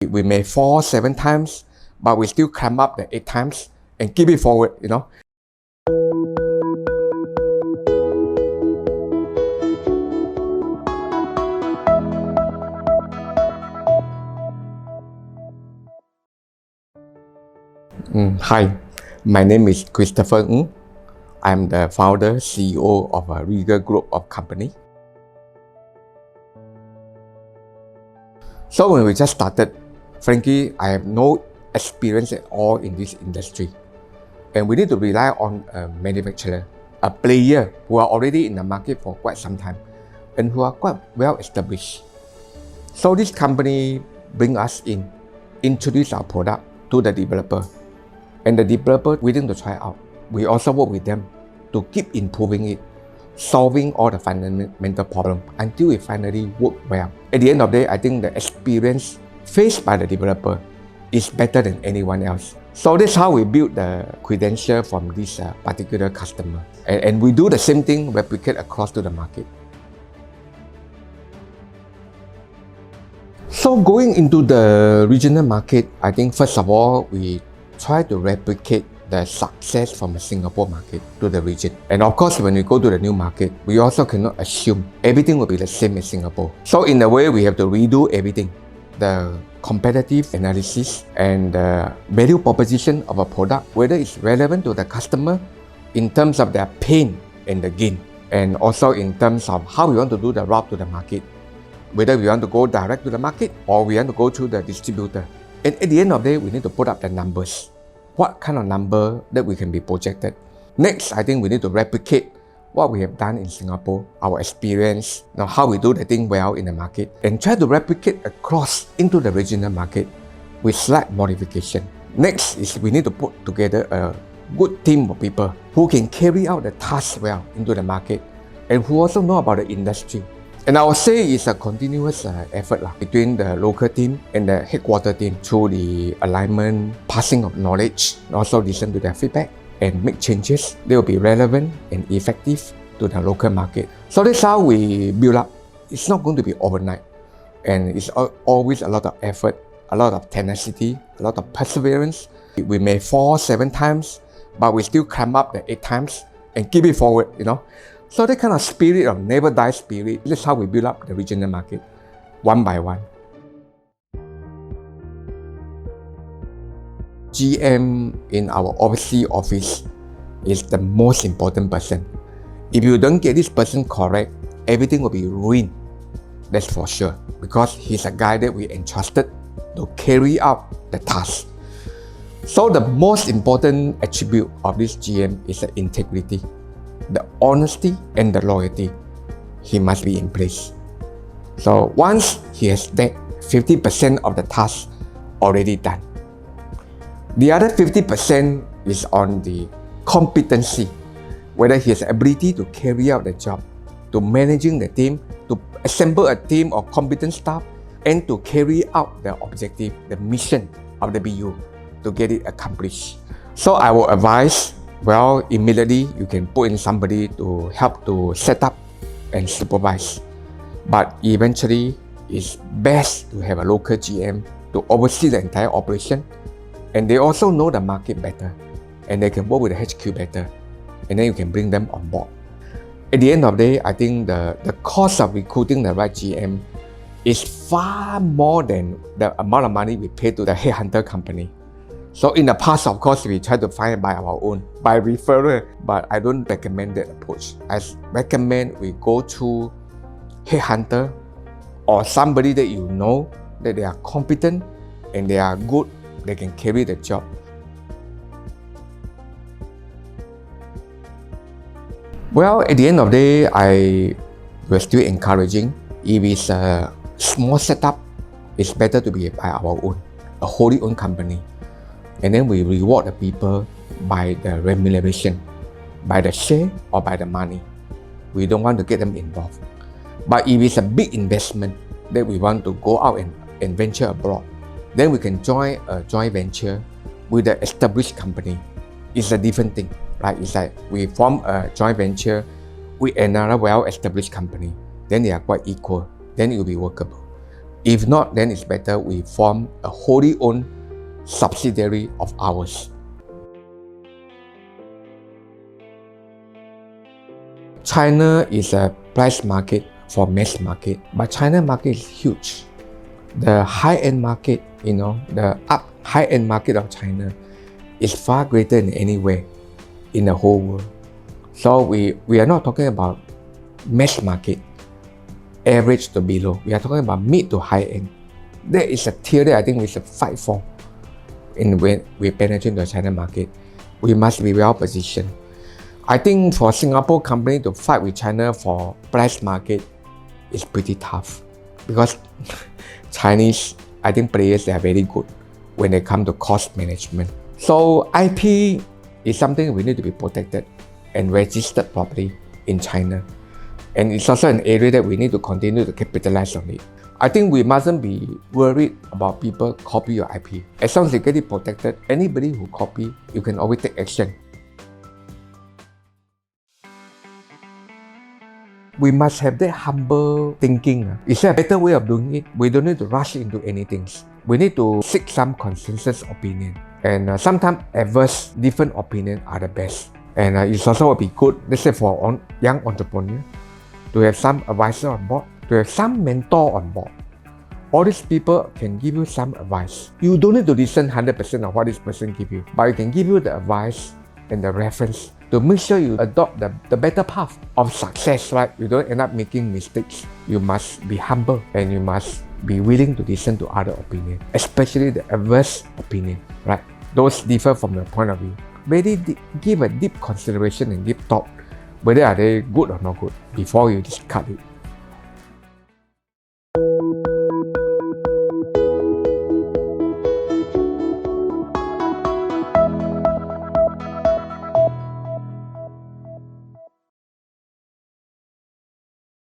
We may fall 7 times, but we still climb up the 8 times and keep it forward, you know. Hi, my name is Christopher Ng. I'm the founder, CEO of a Rigel Group of company. So when we just started, frankly, I have no experience at all in this industry. And we need to rely on a manufacturer, a player who are already in the market for quite some time and who are quite well established. So this company bring us in, introduce our product to the developer. And the developer willing to try out. We also work with them to keep improving it, solving all the fundamental problems until it finally work well. At the end of the day, I think the experience faced by the developer is better than anyone else. So that's how we build the credential from this particular customer. And we do the same thing, replicate across to the market. So going into the regional market, I think first of all, we try to replicate the success from the Singapore market to the region. And of course, when we go to the new market, we also cannot assume everything will be the same as Singapore. So in a way, we have to redo everything. The competitive analysis and the value proposition of a product, whether it's relevant to the customer in terms of their pain and the gain, and also in terms of how we want to do the route to the market, whether we want to go direct to the market or we want to go through the distributor. And at the end of the day, we need to put up the numbers. What kind of number that we can be projected. Next, I think we need to replicate what we have done in Singapore, our experience, how we do the thing well in the market, and try to replicate across into the regional market with slight modification. Next is we need to put together a good team of people who can carry out the task well into the market and who also know about the industry. And I would say it's a continuous effort between the local team and the headquarter team through the alignment, passing of knowledge, and also listen to their feedback and make changes. They will be relevant and effective to the local market. So that's how we build up. It's not going to be overnight. And it's always a lot of effort, a lot of tenacity, a lot of perseverance. We may fall 7 times, but we still climb up the 8 times and keep it forward, you know. So that kind of spirit of never die spirit, that's how we build up the regional market, one by one. GM in our overseas office is the most important person. If you don't get this person correct, everything will be ruined. That's for sure. Because he's a guy that we entrusted to carry out the task. So the most important attribute of this GM is the integrity. The honesty and the loyalty, he must be in place. So once he has that, 50% of the task already done. The other 50% is on the competency, whether he has the ability to carry out the job, to managing the team, to assemble a team of competent staff, and to carry out the objective, the mission of the BU to get it accomplished. So I will advise, well, immediately you can put in somebody to help to set up and supervise. But eventually, it's best to have a local GM to oversee the entire operation. And they also know the market better. And they can work with the HQ better. And then you can bring them on board. At the end of the day, I think the cost of recruiting the right GM is far more than the amount of money we pay to the headhunter company. So in the past, of course, we try to find it by our own, by referral, but I don't recommend that approach. I recommend we go through headhunter or somebody that you know that they are competent and they are good, they can carry the job. Well, at the end of the day, we're still encouraging. If it's a small setup, it's better to be by our own, a wholly owned company. And then we reward the people by the remuneration, by the share or by the money. We don't want to get them involved. But if it's a big investment that we want to go out and venture abroad, then we can join a joint venture with the established company. It's a different thing, right? It's like we form a joint venture with another well-established company. Then they are quite equal. Then it will be workable. If not, then it's better we form a wholly owned subsidiary of ours. China is a price market for mass market, but China market is huge. The high-end market, the high-end market of China is far greater than anywhere in the whole world. So we are not talking about mass market, average to below. We are talking about mid to high-end. That is a tier that I think we should fight for. When we penetrate the China market, we must be well positioned. I think for Singapore company to fight with China for price market is pretty tough, because Chinese, I think players, they are very good when they come to cost management. So IP is something we need to be protected and registered properly in China. And it's also an area that we need to continue to capitalize on it. I think we mustn't be worried about people copy your IP. As long as you get it protected, anybody who copy, you can always take action. We must have that humble thinking. Is there a better way of doing it? We don't need to rush into anything. We need to seek some consensus opinion. And sometimes adverse, different opinions are the best. And it's also will be good, let's say for young entrepreneur, to have some advisor on board, to have some mentor on board. All these people can give you some advice. You don't need to listen 100% of what this person give you, but it can give you the advice and the reference to make sure you adopt the better path of success, right? You don't end up making mistakes. You must be humble and you must be willing to listen to other opinions, especially the adverse opinion, right? Those differ from your point of view. Really give a deep consideration and deep thought whether are they good or not good before you discard it.